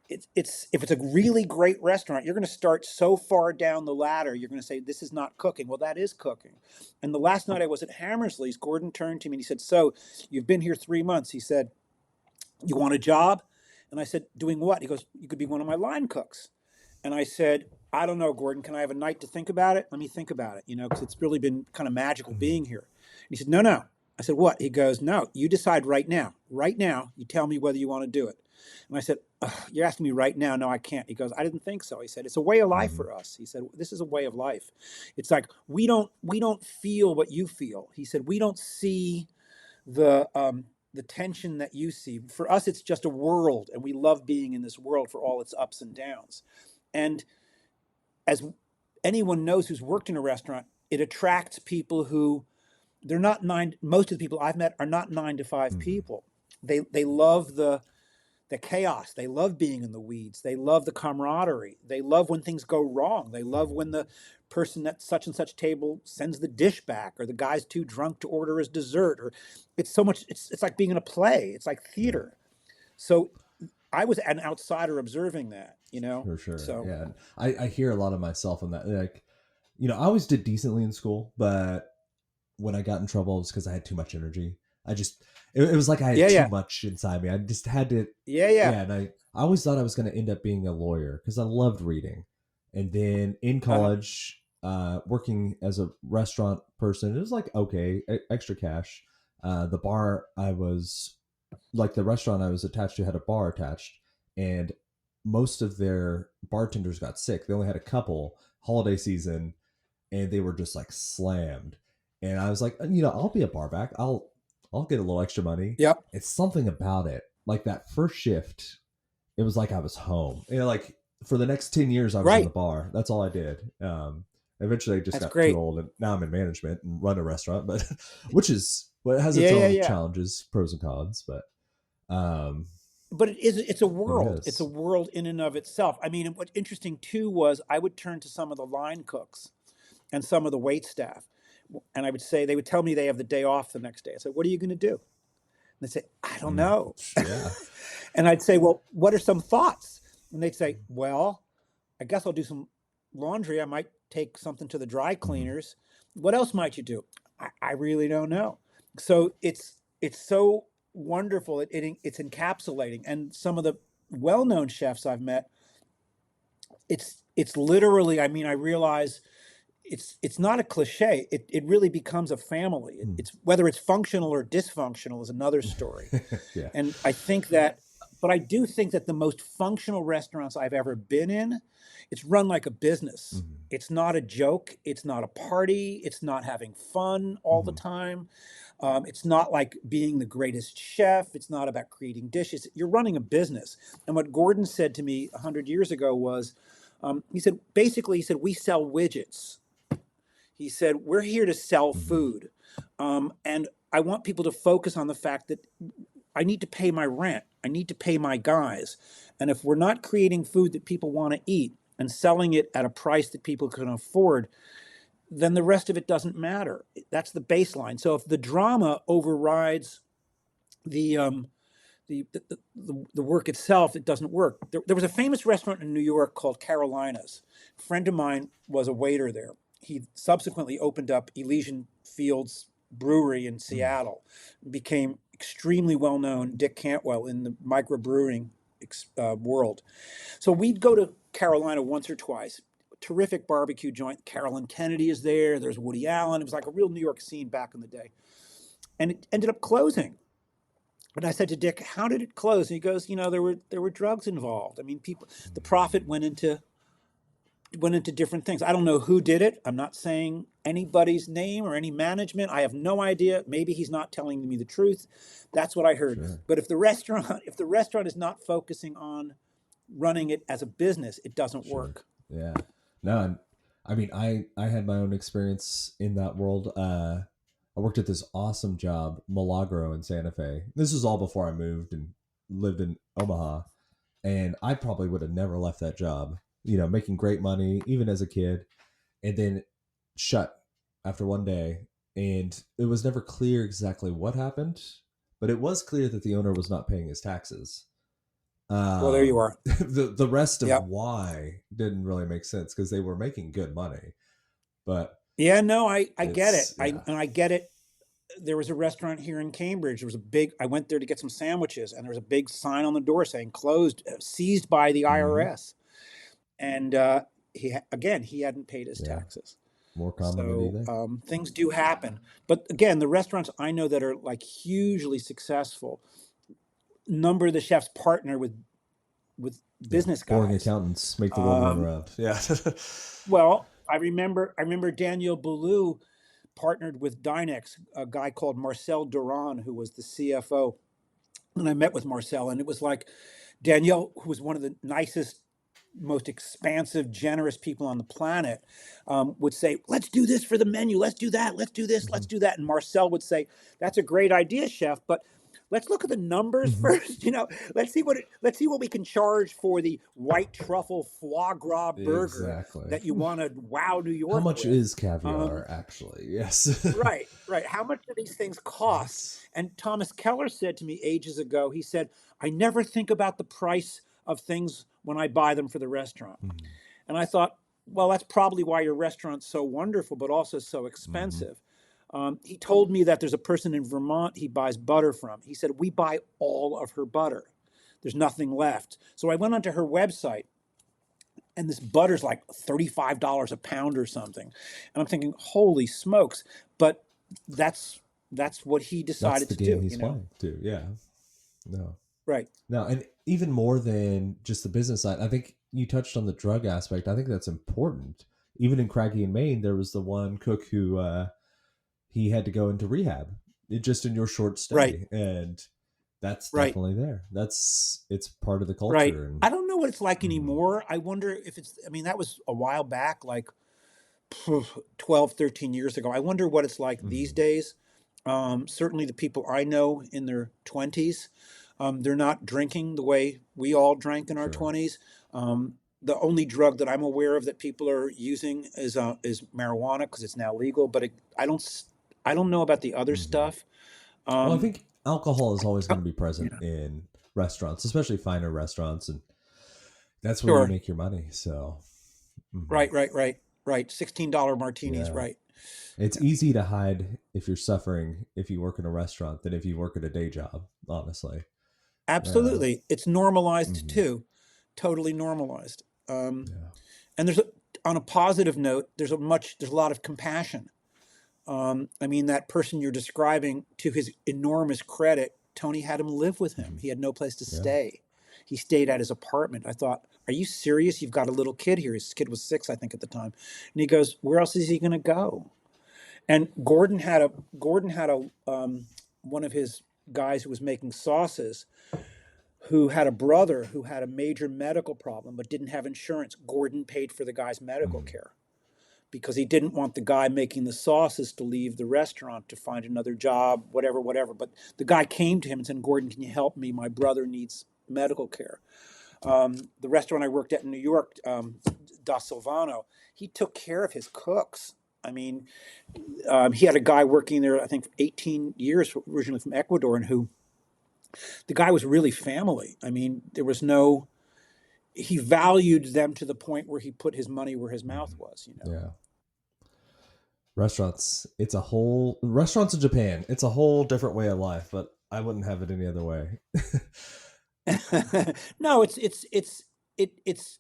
it's if it's a really great restaurant, you're going to start so far down the ladder, you're going to say, this is not cooking. Well, that is cooking." And the last night I was at Hammersley's, Gordon turned to me and he said, "So you've been here 3 months." He said, "You want a job?" And I said, "Doing what?" He goes, "You could be one of my line cooks." And I said, "I don't know, Gordon. Can I have a night to think about it? Let me think about it, because it's really been kind of magical Mhm. being here." And he said, "No, no." I said, "What?" He goes, "No, you decide right now. Right now, you tell me whether you want to do it." And I said, "Ugh, you're asking me right now? No, I can't." He goes, "I didn't think so." He said, "It's a way of life Mhm. for us." He said, "This is a way of life. It's like we don't feel what you feel." He said, "We don't see the tension that you see. For us, it's just a world, and we love being in this world for all its ups and downs." And as anyone knows who's worked in a restaurant, it attracts people who they're not nine. Most of the people I've met are not 9 to 5 Mhm. people. They love the chaos. They love being in the weeds. They love the camaraderie. They love when things go wrong. They love when the person at such and such table sends the dish back, or the guy's too drunk to order his dessert, or it's so much. It's like being in a play. It's like Yeah. theater. So I was an outsider observing that, For sure. So Yeah. And I hear a lot of myself in that. Like, I always did decently in school, but when I got in trouble, it was because I had too much energy. It was like I had yeah, too yeah, much inside me. I just had to, yeah, yeah. yeah. And I always thought I was going to end up being a lawyer because I loved reading. And then in Uh-huh. college, working as a restaurant person, it was like, okay, extra cash. The bar I was, like the restaurant I was attached to had a bar attached, and most of their bartenders got sick. They only had a couple holiday season, and they were just like slammed. And I was like, I'll be a bar back. I'll get a little extra money. Yep. It's something about it. Like that first shift, it was like I was home. Like for the next 10 years I was in the Right. bar. That's all I did. Eventually I just That's got too great. old, and now I'm in management and run a restaurant, but which is what has its Yeah, yeah, own yeah. challenges, pros and cons, but um But it's a it world. It's a is. world in and of itself. I mean, what's interesting too was I would turn to some of the line cooks and some of the wait staff, and I would say they would tell me they have the day off the next day. I said, "What are you going to do?" And they'd say, "I don't Mm, know." yeah. And I'd say, "Well, what are some thoughts?" And they'd say, "Well, I guess I'll do some laundry. I might take something to the dry Mhm. cleaners. What else might you do?" I really don't know. So it's so wonderful. It's encapsulating. And some of the well-known chefs I've met, it's literally. I mean, I realize it's not a cliche. It really becomes a family. Mm. It's whether it's functional or dysfunctional is another story. Yeah. And I think that, but I do think that the most functional restaurants I've ever been in, it's run like a business. Mhm. It's not a joke. It's not a party. It's not having fun all the Mhm. time. It's not like being the greatest chef. It's not about creating dishes. You're running a business. And what Gordon said to me 100 years ago was, he said, basically, he said, we sell widgets. He said, we're here to sell Mhm. food. And I want people to focus on the fact that I need to pay my rent. I need to pay my guys. And if we're not creating food that people want to eat and selling it at a price that people can afford, then the rest of it doesn't matter. That's the baseline. So if the drama overrides the the work itself, it doesn't work. There was a famous restaurant in New York called Carolina's. A friend of mine was a waiter there. He subsequently opened up Elysian Fields Brewery in Mm. Seattle, became extremely well known, Dick Cantwell, in the microbrewing world. So we'd go to Carolina once or twice. Terrific barbecue joint. Carolyn Kennedy is there. There's Woody Allen. It was like a real New York scene back in the day. And it ended up closing. And I said to Dick, "How did it close?" And he goes, there were drugs involved. I mean, people, the profit went into different things. I don't know who did it. I'm not saying anybody's name or any management. I have no idea. Maybe he's not telling me the truth. That's what I heard. Sure. But if the restaurant is not focusing on running it as a business, it doesn't Sure. work. Yeah. No, I mean, I had my own experience in that world. I worked at this awesome job, Milagro in Santa Fe. This was all before I moved and lived in Omaha, and I probably would have never left that job. Making great money even as a kid, and then shut after one day, and it was never clear exactly what happened, but it was clear that the owner was not paying his taxes. Well, there you are. The rest of Yep. why didn't really make sense because they were making good money, but Yeah, no, I get it. it's I yeah. and I get it. There was a restaurant here in Cambridge. There was a big. I went there to get some sandwiches, and there was a big sign on the door saying "closed, seized by the Hmm. IRS." And again, he hadn't paid his Yeah, taxes. more common than you So think. things do happen. But again, the restaurants I know that are like hugely successful, number of the chefs partner with Yeah, business boring guys. accountants make the world run Um, around. Yeah. well, I remember Daniel Boulou partnered with Dynex, a guy called Marcel Duran, who was the CFO. And I met with Marcel, and it was like Danielle, who was one of the nicest, most expansive, generous people on the planet, would say, "Let's do this for the menu. Let's do that. Let's do this. Let's Mhm. do that." And Marcel would say, "That's a great idea, chef, but let's look at the numbers Hmm. first. Let's see what we can charge for the white truffle foie gras burger Exactly. that you want to wow New How York much with. is caviar, actually? Yes. Right, right. How much do these things cost? That's. And Thomas Keller said to me ages ago, he said, I never think about the price of things when I buy them for the restaurant. And I thought, well, that's probably why your restaurant's so wonderful, but also so Mm-hmm. expensive. He told me that there's a person in Vermont he buys butter from. He said, we buy all of her butter. There's nothing left. So I went onto her website, and this butter's like $35 a pound or something. And I'm thinking, holy smokes. But that's that's what he That's decided the to game do, he's playing too. Yeah. No. Right. No, and even more than just the business side, I think you touched on the drug aspect. I think that's important. Even in Craggy and Maine, there was the one cook who he had to go into rehab just in your short Right. stay, and that's Right. definitely there. It's part of the Right. culture, and I don't know what it's like mhm, anymore. I wonder if it's, I mean, that was a while back, like 12, 13 years ago. I wonder what it's like these mhm, days. Certainly the people I know in their 20s, they're not drinking the way we all drank in our sure. 20s. The only drug that I'm aware of that people are using is marijuana because it's now legal. But I don't know about the other Hmm. stuff. Well, I Um, think alcohol is always going to oh, be present yeah, in restaurants, especially finer restaurants, and that's where you sure. make your money. So, mhm. Right, right, right, right. $16 martinis. Yeah. Right. It's easy to hide if you're suffering if you work in a restaurant than if you work at a day job, honestly. Yeah. Absolutely. It's normalized Hmm. too. Totally normalized. Yeah. And on a positive note, there's a lot of compassion. I mean, that person you're describing, to his enormous credit, Tony had him live with him. Hmm. He had no place to Yeah. stay. He stayed at his apartment. I thought, are you serious? You've got a little kid here. His kid was 6, I think, at the time. And he goes, where else is he going to go? And Gordon had a one of his guys who was making sauces who had a brother who had a major medical problem but didn't have insurance. Gordon paid for the guy's medical Hmm. care because he didn't want the guy making the sauces to leave the restaurant to find another job, whatever, whatever. But the guy came to him and said, Gordon, can you help me? My brother needs medical care. The restaurant I worked at in New York, Da Silvano, he took care of his cooks. I mean, he had a guy working there, I think, for 18 years, originally from Ecuador, and who the guy was really family. I mean, there was no, he valued them to the point where he put his money where his mouth Hmm. was, you know. Yeah. Restaurants in Japan. It's a whole different way of life, but I wouldn't have it any other way. No, it's it's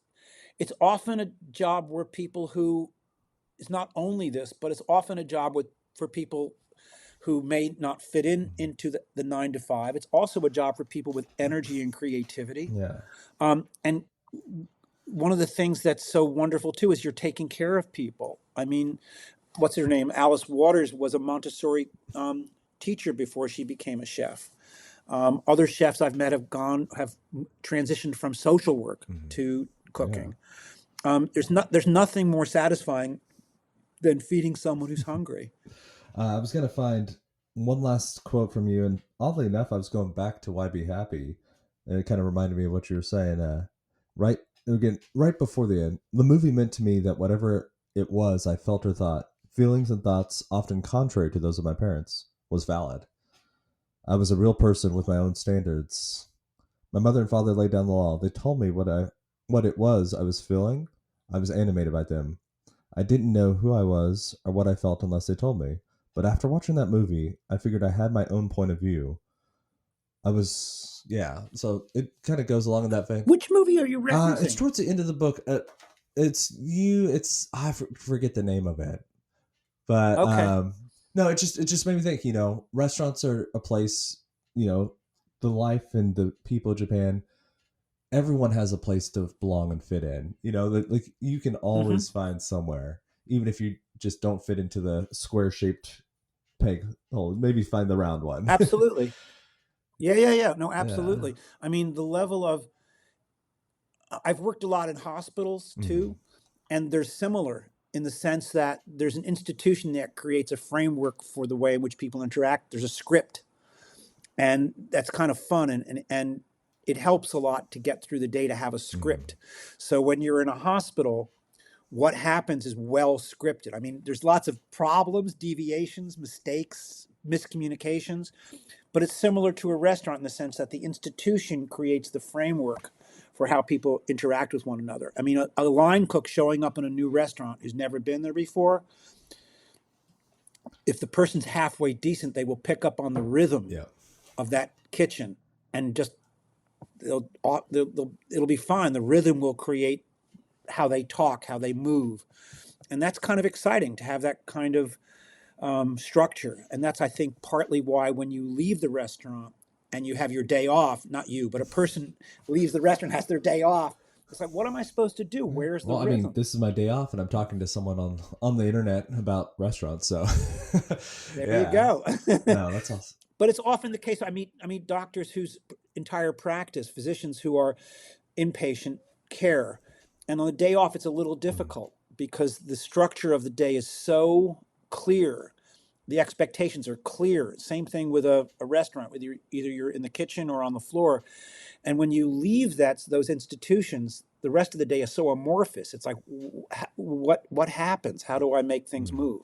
often a job where people who, it's not only this, but it's often a job with for people who may not fit in Mhm. into the 9 to 5. It's also a job for people with energy and creativity. Yeah. And one of the things that's so wonderful too is you're taking care of people. I mean, what's her name? Alice Waters was a Montessori teacher before she became a chef. Other chefs I've met have transitioned from social work Hmm. to Yeah. cooking. There's nothing more satisfying than feeding someone who's hungry. I was gonna find one last quote from you, and oddly enough, I was going back to "Why Be Happy," and it kind of reminded me of what you were saying. Right again, right before the end, the movie meant to me that whatever it was, I felt or thought, feelings and thoughts often contrary to those of my parents, was valid. I was a real person with my own standards. My mother and father laid down the law. They told me what it was I was feeling. I was animated by them. I didn't know who I was or what I felt unless they told me. But after watching that movie, I figured I had my own point of view. Yeah. So it kind of goes along in that vein. Which movie are you It's referencing? towards the end of the book. Forget the name of it, but Okay. no, it just made me think. Restaurants are a place. You know, the life and the people of Japan. Everyone has a place to belong and fit in. Like you can Hmm. always find somewhere, even if you just don't fit into the square shaped peg hole. Maybe find the round one. Absolutely. Yeah, yeah, yeah. No, Yeah. absolutely. I mean, the level of, I've worked a lot in hospitals Mm. too, and they're similar in the sense that there's an institution that creates a framework for the way in which people interact. There's a script. And that's kind of fun. And it helps a lot to get through the day to have a Mm. script. So when you're in a hospital, what happens is well scripted. I mean, there's lots of problems, deviations, mistakes, miscommunications, but it's similar to a restaurant in the sense that the institution creates the framework for how people interact with one another. I mean, a line cook showing up in a new restaurant who's never been there before, if the person's halfway decent, they will pick up on the rhythm Yeah. of that kitchen and just it'll be fine. The rhythm will create how they talk, how they move, and that's kind of exciting to have that kind of structure. And that's, I think, partly why when you leave the restaurant and you have your day off, not you, but a person leaves the restaurant, has their day off. It's like, what am I supposed to do? Yeah. Where's the Well, I mean, rhythm? this is my day off, and I'm talking to someone on the internet about restaurants. So, There you yeah, go. no, that's awesome. But it's often the case. I meet doctors whose entire practice, physicians who are inpatient care, and on the day off, it's a little Mm. difficult because the structure of the day is so clear. The expectations are clear. Same thing with a restaurant, whether either you're in the kitchen or on the floor. And when you leave those institutions, the rest of the day is so amorphous. It's like, what happens? How do I make things Mm. move?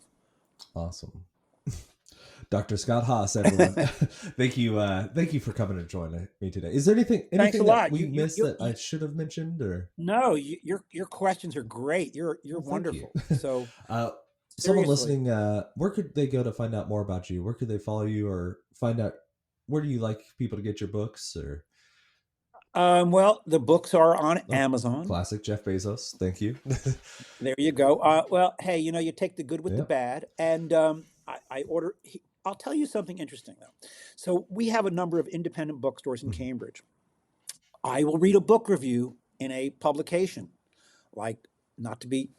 Awesome. Dr. Scott Haas, everyone. Thank you for coming and joining me today. Is there Thanks a anything that lot. we missed that I should have mentioned, or? No, your questions are great. You're Well, thank you. wonderful. So uh, Someone seriously, listening, where could they go to find out more about you? Where could they follow you, or find out where do you like people to get your books? Or well, the books are on oh, Amazon. classic Jeff Bezos. Thank you. There you go. Well, hey, you take the good with the Yeah. bad, and I order. I'll tell you something interesting though. So we have a number of independent bookstores in Mhm. Cambridge. I will read a book review in a publication, like not to be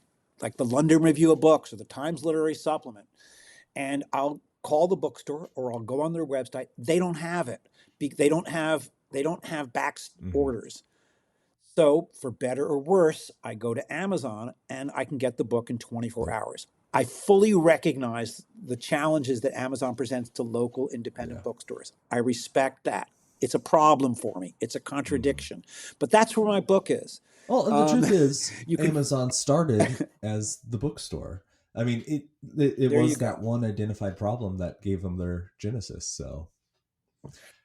like the London Review of Books or the Times Literary Supplement, and I'll call the bookstore or I'll go on their website. They don't have it. They don't have back Mhm. orders. So, for better or worse, I go to Amazon and I can get the book in 24 Yep. hours. I fully recognize the challenges that Amazon presents to local Yeah. independent bookstores. I respect that. It's a problem for me. It's a Mhm. contradiction. But that's where my book is. Well, and the Um, truth is, you can, Amazon started as the bookstore. I mean, it there you was that go. one identified problem that gave them their genesis. So,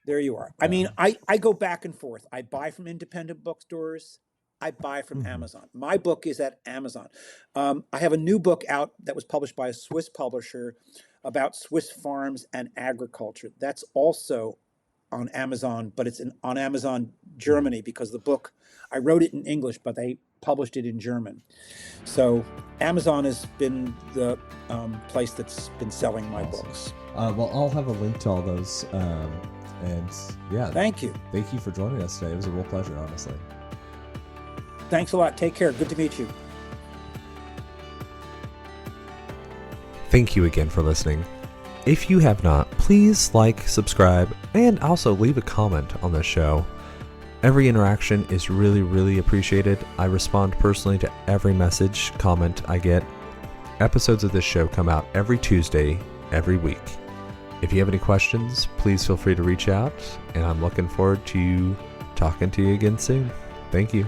There you are. I yeah. mean, I go back and forth. I buy from independent bookstores. I buy from Hmm. Amazon. My book is at Amazon. I have a new book out that was published by a Swiss publisher about Swiss farms and agriculture. That's also on Amazon, but on Amazon Hmm. Germany because the book, I wrote it in English, but they published it in German. So Amazon has been the place that's been selling my Awesome. books. Well, I'll have a link to all those. And yeah, Thank you. thank you for joining us today. It was a real pleasure, honestly. Thanks a lot. Take care. Good to meet you. Thank you again for listening. If you have not, please like, subscribe, and also leave a comment on the show. Every interaction is really, really appreciated. I respond personally to every message, comment I get. Episodes of this show come out every Tuesday, every week. If you have any questions, please feel free to reach out, and I'm looking forward to talking to you again soon. Thank you.